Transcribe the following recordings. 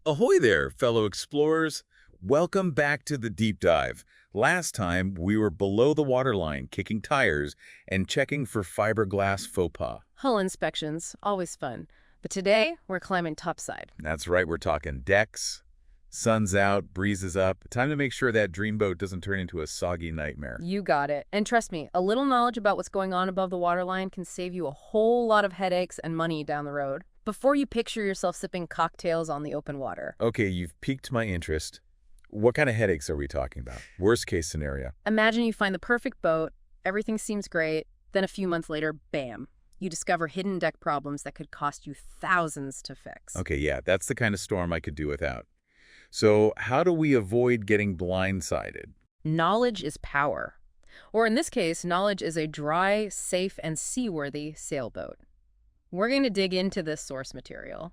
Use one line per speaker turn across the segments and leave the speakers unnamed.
Ahoy there, fellow explorers. Welcome back to the deep dive. Last time, we were below the waterline, kicking tires and checking for fiberglass faux pas.
Hull inspections, always fun. But today, we're climbing topside.
That's right, we're talking decks. Sun's out, breeze is up. Time to make sure that dreamboat doesn't turn into a soggy nightmare.
You got it. And trust me, a little knowledge about what's going on above the waterline can save you a whole lot of headaches and money down the road before you picture yourself sipping cocktails on the open water.
Okay, you've piqued my interest. What kind of headaches are we talking about? Worst case scenario.
Imagine you find the perfect boat, everything seems great, then a few months later, bam, you discover hidden deck problems that could cost you thousands to fix.
Okay, yeah, that's the kind of storm I could do without. So how do we avoid getting blindsided?
Knowledge is power. Or in this case, knowledge is a dry, safe, and seaworthy sailboat. We're going to dig into this source material,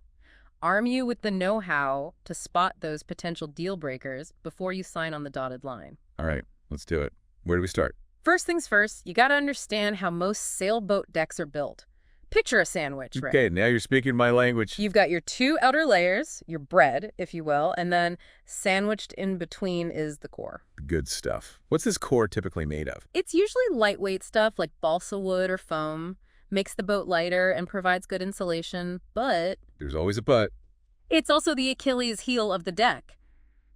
arm you with the know-how to spot those potential deal breakers before you sign on the dotted line.
All right, let's do it. Where do we start?
First things first, you got to understand how most sailboat decks are built. Picture a sandwich, right?
Okay, now you're speaking my language.
You've got your two outer layers, your bread, if you will, and then sandwiched in between is the core.
Good stuff. What's this core typically made of?
It's usually lightweight stuff like balsa wood or foam, makes the boat lighter and provides good insulation, but
There's always a but.
it's also the Achilles heel of the deck.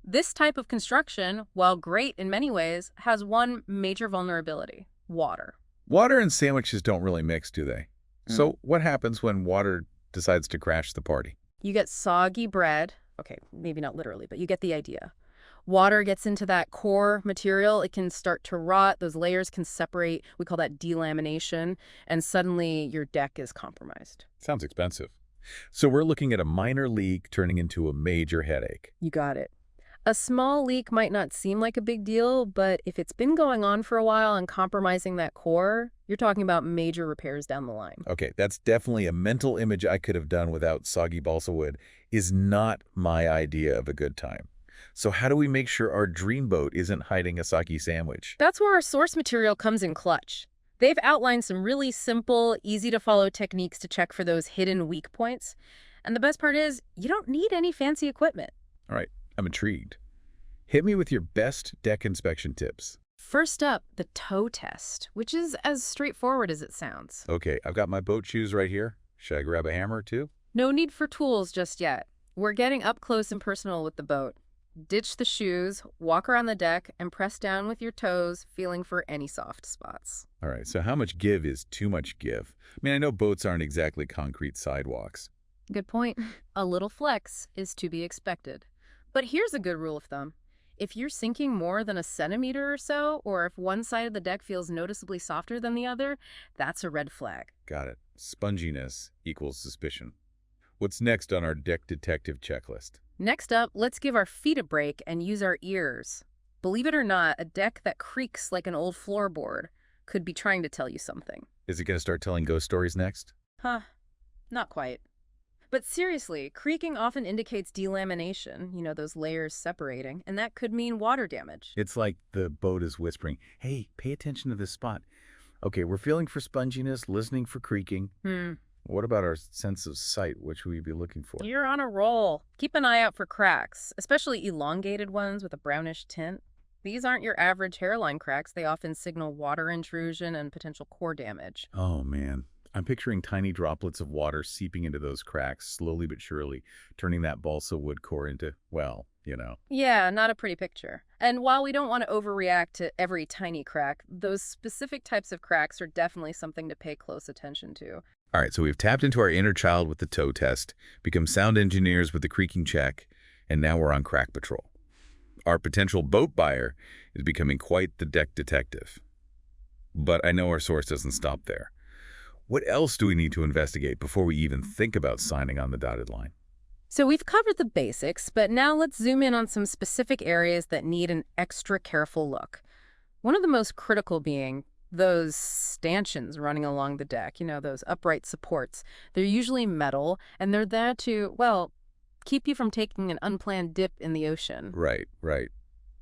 This type of construction, while great in many ways, has one major vulnerability: water.
Water and sandwiches don't really mix, do they? So what happens when water decides to crash the party?
You get soggy bread. Okay, maybe not literally, but you get the idea. Water gets into that core material. It can start to rot. Those layers can separate. We call that delamination. And suddenly your deck is compromised.
Sounds expensive. So we're looking at a minor leak turning into a major headache.
You got it. A small leak might not seem like a big deal, but if it's been going on for a while and compromising that core, you're talking about major repairs down the line.
Okay, that's definitely a mental image I could have done without soggy balsa wood. Is not my idea of a good time. So how do we make sure our dreamboat isn't hiding a soggy sandwich?
That's where our source material comes in clutch. They've outlined some really simple, easy-to-follow techniques to check for those hidden weak points. And the best part is, you don't need any fancy equipment.
All right, I'm intrigued. Hit me with your best deck inspection tips.
First up, the toe test, which is as straightforward as it sounds.
Okay, I've got my boat shoes right here. Should I grab a hammer too?
No need for tools just yet. We're getting up close and personal with the boat. Ditch the shoes, walk around the deck, and press down with your toes, feeling for any soft spots.
All right, so how much give is too much give? I mean, I know boats aren't exactly concrete sidewalks.
Good point. A little flex is to be expected. But here's a good rule of thumb. If you're sinking more than a centimeter or so, or if one side of the deck feels noticeably softer than the other, that's a red flag.
Got it. Sponginess equals suspicion. What's next on our deck detective checklist?
Next up, let's give our feet a break and use our ears. Believe it or not, a deck that creaks like an old floorboard could be trying to tell you something.
Is it going to start telling ghost stories next?
Huh, not quite. But seriously, creaking often indicates delamination, those layers separating, and that could mean water damage.
It's like the boat is whispering, hey, pay attention to this spot. Okay, we're feeling for sponginess, listening for creaking. What about our sense of sight? What should we be looking for?
You're on a roll. Keep an eye out for cracks, especially elongated ones with a brownish tint. These aren't your average hairline cracks. They often signal water intrusion and potential core damage.
Oh, man. I'm picturing tiny droplets of water seeping into those cracks, slowly but surely, turning that balsa wood core into, well,
Yeah, not a pretty picture. And while we don't want to overreact to every tiny crack, those specific types of cracks are definitely something to pay close attention to.
All right, so we've tapped into our inner child with the toe test, become sound engineers with the creaking check, and now we're on crack patrol. Our potential boat buyer is becoming quite the deck detective. But I know our source doesn't stop there. What else do we need to investigate before we even think about signing on the dotted line?
So we've covered the basics, but now let's zoom in on some specific areas that need an extra careful look. One of the most critical being those stanchions running along the deck, those upright supports. They're usually metal, and they're there to, well, keep you from taking an unplanned dip in the ocean.
Right.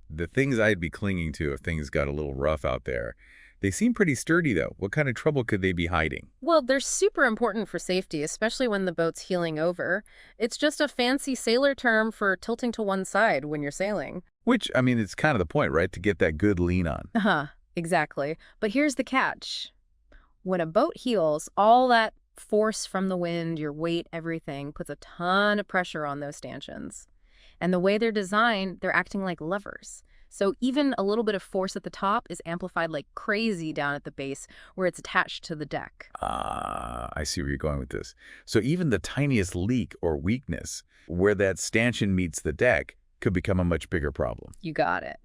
The things I'd be clinging to if things got a little rough out there, They seem pretty sturdy, though. What kind of trouble could they be hiding?
Well, they're super important for safety, especially when the boat's heeling over. It's just a fancy sailor term for tilting to one side when you're sailing.
Which, I mean, it's kind of the point, right? To get that good lean on.
Uh-huh, exactly. But here's the catch. When a boat heels, all that force from the wind, your weight, everything, puts a ton of pressure on those stanchions. And the way they're designed, they're acting like levers. So even a little bit of force at the top is amplified like crazy down at the base where it's attached to the deck.
Ah, I see where you're going with this. So even the tiniest leak or weakness where that stanchion meets the deck could become a much bigger problem.
You got it.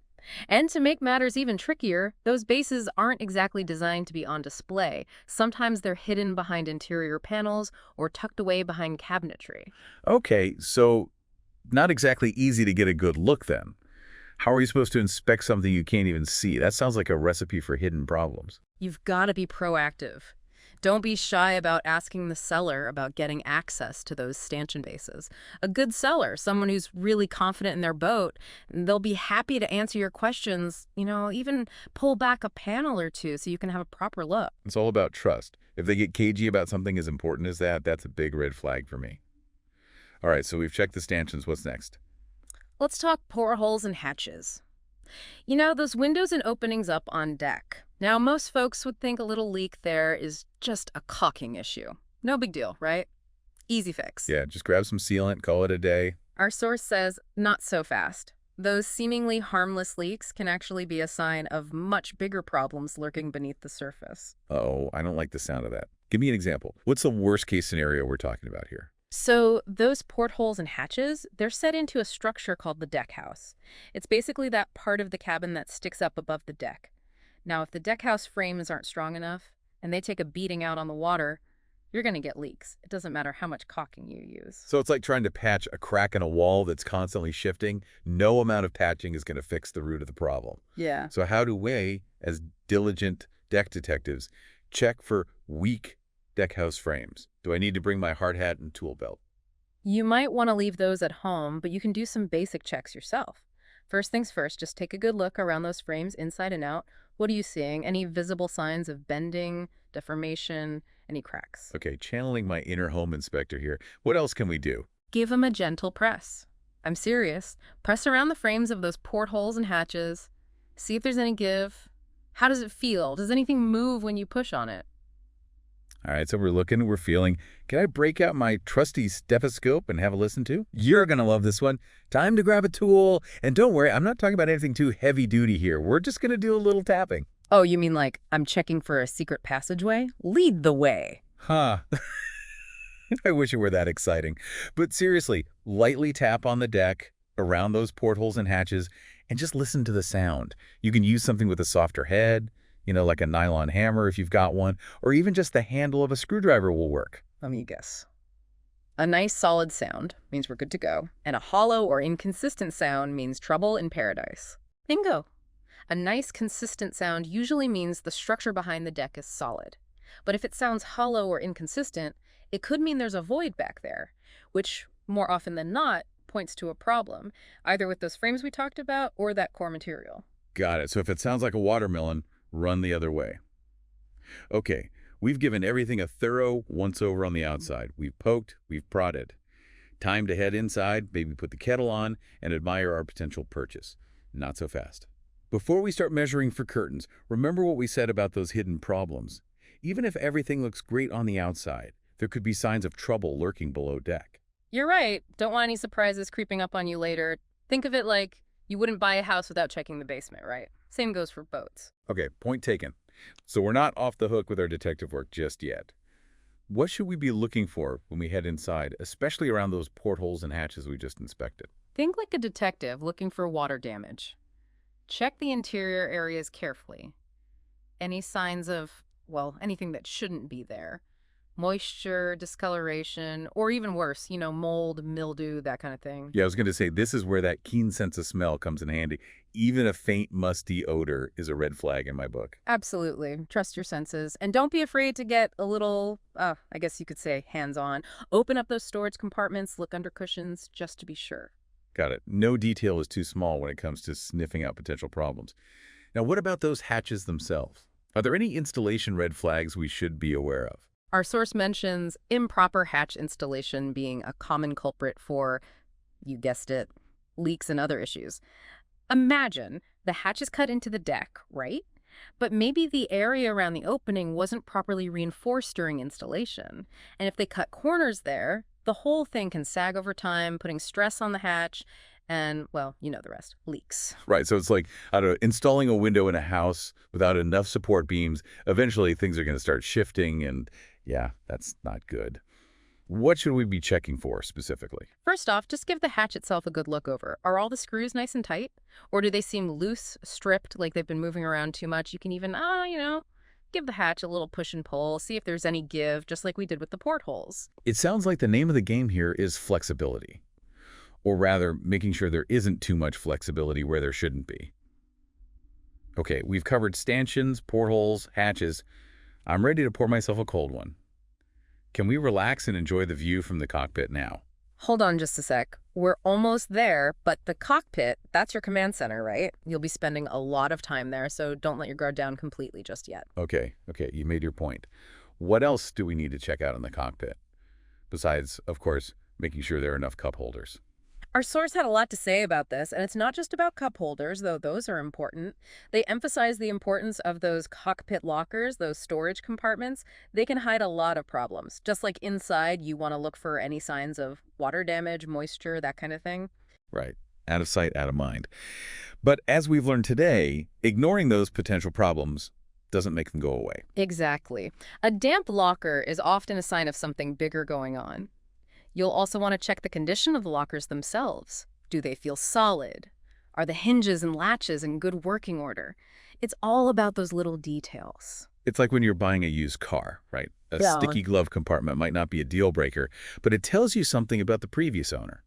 And to make matters even trickier, those bases aren't exactly designed to be on display. Sometimes they're hidden behind interior panels or tucked away behind cabinetry.
Okay, so not exactly easy to get a good look then. How are you supposed to inspect something you can't even see? That sounds like a recipe for hidden problems.
You've got to be proactive. Don't be shy about asking the seller about getting access to those stanchion bases. A good seller, someone who's really confident in their boat, they'll be happy to answer your questions, even pull back a panel or two so you can have a proper look.
It's all about trust. If they get cagey about something as important as that, that's a big red flag for me. All right, so we've checked the stanchions. What's next?
Let's talk portholes and hatches. Those windows and openings up on deck. Now, most folks would think a little leak there is just a caulking issue. No big deal, right? Easy fix.
Yeah, just grab some sealant, call it a day.
Our source says not so fast. Those seemingly harmless leaks can actually be a sign of much bigger problems lurking beneath the surface.
Oh, I don't like the sound of that. Give me an example. What's the worst case scenario we're talking about here?
So those portholes and hatches, they're set into a structure called the deck house. It's basically that part of the cabin that sticks up above the deck. Now, if the deck house frames aren't strong enough and they take a beating out on the water, you're going to get leaks. It doesn't matter how much caulking you use.
So it's like trying to patch a crack in a wall that's constantly shifting. No amount of patching is going to fix the root of the problem.
Yeah.
So how do we, as diligent deck detectives, check for weak deck house frames? Do I need to bring my hard hat and tool belt?
You might want to leave those at home, but you can do some basic checks yourself. First things first, just take a good look around those frames inside and out. What are you seeing? Any visible signs of bending, deformation, any cracks?
Okay, channeling my inner home inspector here. What else can we do?
Give them a gentle press. I'm serious. Press around the frames of those portholes and hatches. See if there's any give. How does it feel? Does anything move when you push on it?
All right, so we're looking, we're feeling. Can I break out my trusty stethoscope and have a listen to? You're going to love this one. Time to grab a tool. And don't worry, I'm not talking about anything too heavy duty here. We're just going to do a little tapping.
Oh, you mean like I'm checking for a secret passageway? Lead the way.
Huh. I wish it were that exciting. But seriously, lightly tap on the deck, around those portholes and hatches, and just listen to the sound. You can use something with a softer head, like a nylon hammer if you've got one, or even just the handle of a screwdriver will work.
Let me guess. A nice solid sound means we're good to go, and a hollow or inconsistent sound means trouble in paradise. Bingo! A nice consistent sound usually means the structure behind the deck is solid. But if it sounds hollow or inconsistent, it could mean there's a void back there, which, more often than not, points to a problem, either with those frames we talked about or that core material.
Got it. So if it sounds like a watermelon, run the other way. Okay, we've given everything a thorough once-over on the outside. We've poked, we've prodded. Time to head inside, maybe put the kettle on, and admire our potential purchase. Not so fast. Before we start measuring for curtains, remember what we said about those hidden problems. Even if everything looks great on the outside, there could be signs of trouble lurking below deck.
You're right. Don't want any surprises creeping up on you later. Think of it like you wouldn't buy a house without checking the basement, right? Same goes for boats.
Okay, point taken. So we're not off the hook with our detective work just yet. What should we be looking for when we head inside, especially around those portholes and hatches we just inspected?
Think like a detective looking for water damage. Check the interior areas carefully. Any signs of, anything that shouldn't be there. Moisture, discoloration, or even worse, mold, mildew, that kind of thing.
Yeah, I was going to say, this is where that keen sense of smell comes in handy. Even a faint, musty odor is a red flag in my book.
Absolutely. Trust your senses. And don't be afraid to get a little, I guess you could say, hands-on. Open up those storage compartments, look under cushions, just to be sure.
Got it. No detail is too small when it comes to sniffing out potential problems. Now, what about those hatches themselves? Are there any installation red flags we should be aware of?
Our source mentions improper hatch installation being a common culprit for, you guessed it, leaks and other issues. Imagine the hatch is cut into the deck, right? But maybe the area around the opening wasn't properly reinforced during installation. And if they cut corners there, the whole thing can sag over time, putting stress on the hatch and, well, you know the rest, leaks.
Right, so it's like, I don't know, installing a window in a house without enough support beams, eventually things are going to start shifting, and yeah, that's not good. What should we be checking for specifically?
First off, just give the hatch itself a good look over. Are all the screws nice and tight? Or do they seem loose, stripped, like they've been moving around too much? You can even, give the hatch a little push and pull, see if there's any give, just like we did with the portholes.
It sounds like the name of the game here is flexibility. Or rather, making sure there isn't too much flexibility where there shouldn't be. Okay, we've covered stanchions, portholes, hatches. I'm ready to pour myself a cold one. Can we relax and enjoy the view from the cockpit now?
Hold on just a sec. We're almost there, but the cockpit, that's your command center, right? You'll be spending a lot of time there, so don't let your guard down completely just yet.
Okay, you made your point. What else do we need to check out in the cockpit? Besides, of course, making sure there are enough cup holders.
Our source had a lot to say about this, and it's not just about cup holders, though those are important. They emphasize the importance of those cockpit lockers, those storage compartments. They can hide a lot of problems. Just like inside, you want to look for any signs of water damage, moisture, that kind of thing.
Right. Out of sight, out of mind. But as we've learned today, ignoring those potential problems doesn't make them go away.
Exactly. A damp locker is often a sign of something bigger going on. You'll also want to check the condition of the lockers themselves. Do they feel solid? Are the hinges and latches in good working order? It's all about those little details.
It's like when you're buying a used car, right? A sticky glove compartment might not be a deal breaker, but it tells you something about the previous owner.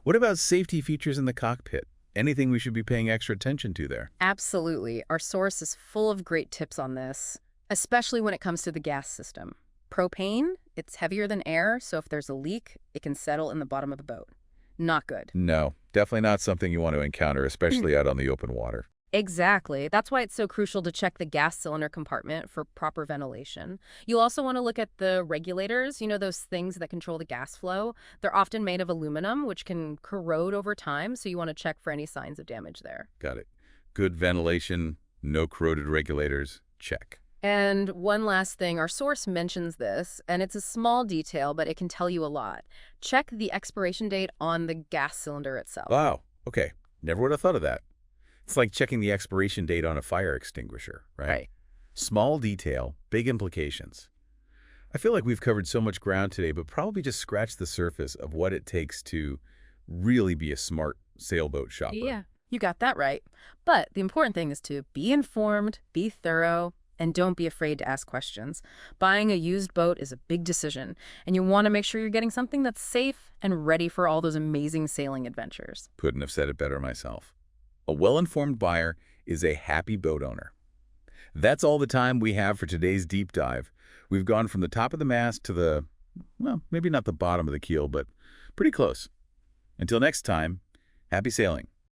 What about safety features in the cockpit? Anything we should be paying extra attention to there?
Absolutely. Our source is full of great tips on this, especially when it comes to the gas system. Propane, it's heavier than air, so if there's a leak, it can settle in the bottom of the boat. Not good.
No, definitely not something you want to encounter, especially out on the open water.
Exactly. That's why it's so crucial to check the gas cylinder compartment for proper ventilation. You'll also want to look at the regulators, those things that control the gas flow. They're often made of aluminum, which can corrode over time, so you want to check for any signs of damage there.
Got it. Good ventilation, no corroded regulators, check.
And one last thing, our source mentions this, and it's a small detail, but it can tell you a lot. Check the expiration date on the gas cylinder itself.
Wow, okay. Never would have thought of that. It's like checking the expiration date on a fire extinguisher, right?
Right.
Small detail, big implications. I feel like we've covered so much ground today, but probably just scratched the surface of what it takes to really be a smart sailboat shopper.
Yeah, you got that right. But the important thing is to be informed, be thorough, and don't be afraid to ask questions. Buying a used boat is a big decision, and you want to make sure you're getting something that's safe and ready for all those amazing sailing adventures.
Couldn't have said it better myself. A well-informed buyer is a happy boat owner. That's all the time we have for today's deep dive. We've gone from the top of the mast to the, well, maybe not the bottom of the keel, but pretty close. Until next time, happy sailing.